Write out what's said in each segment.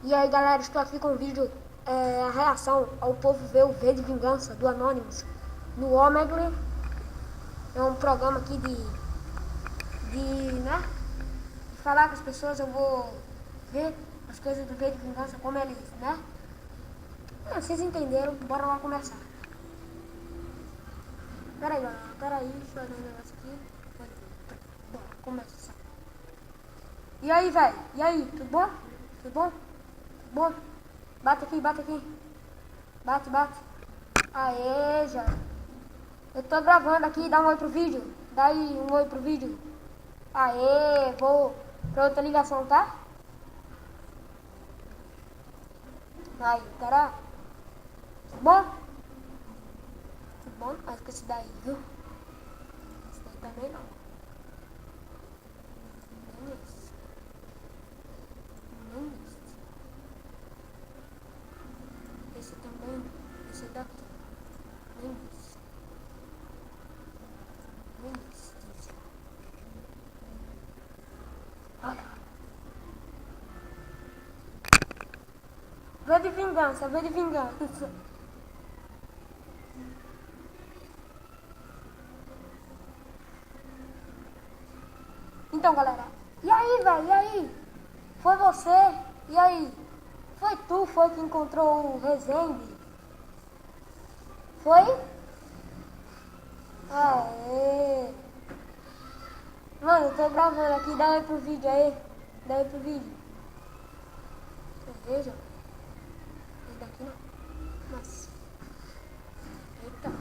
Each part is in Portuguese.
E aí galera, estou aqui com o vídeo, a reação ao povo ver o V de Vingança do Anonymous no Omegle. É um programa aqui né, de falar com as pessoas. Eu vou ver as coisas do V de Vingança, como eles, né? Vocês entenderam, bora lá começar. Pera aí galera, deixa eu ver um negócio aqui. Bora, começa. E aí velho, e aí, tudo bom? Tudo bom? Tudo bom? Bate aqui. Bate. Aê, já. Eu tô gravando aqui, dá um oi pro vídeo. Dá aí um oi pro vídeo. Aê, vou pra outra ligação, tá? Aí, pera. Tudo bom? Tudo bom? Acho que esse daí, viu? Esse daí também não. Nem esse. Nem esse. Esse também não. Esse daqui. Nem esse. Nem esse. Olha. V de Vingança. Então, galera. E aí, velho? E aí? Foi você? E aí? Foi que encontrou o Rezende? Foi? Aê! Mano, eu tô gravando aqui. Dá aí pro vídeo aí. Dá aí pro vídeo. Veja. Esse daqui não. Nossa. Eita.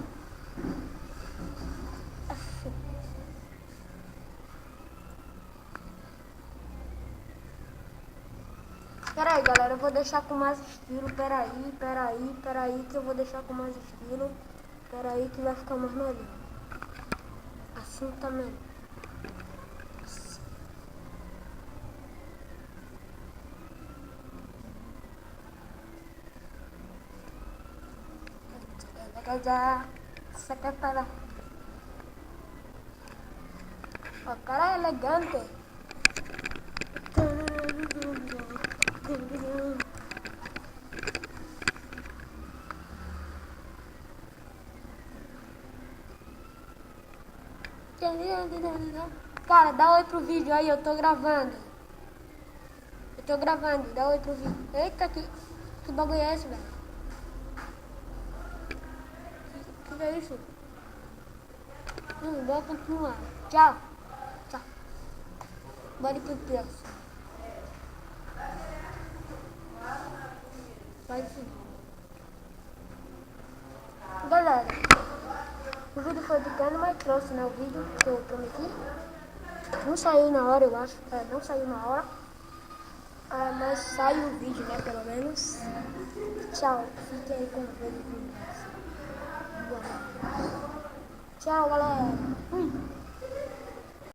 Pera aí, galera, eu vou deixar com mais estilo. Pera aí, que eu vou deixar com mais estilo. Pera aí que vai ficar mais melhor. Assim também. Saca para. O cara é elegante. Cara, dá oi pro vídeo aí, eu tô gravando. Dá oi pro vídeo. Eita, que bagulho é esse, velho? Que é isso? Vou continuar. Tchau. Bora pro próximo. Vai sim. Galera, o vídeo foi pequeno, mas trouxe, né, o vídeo que eu prometi. Não saiu na hora, eu acho. Não saiu na hora. Mas sai o vídeo, né, pelo menos. Tchau. Fiquem aí com o vídeo. Tchau, galera. Fui.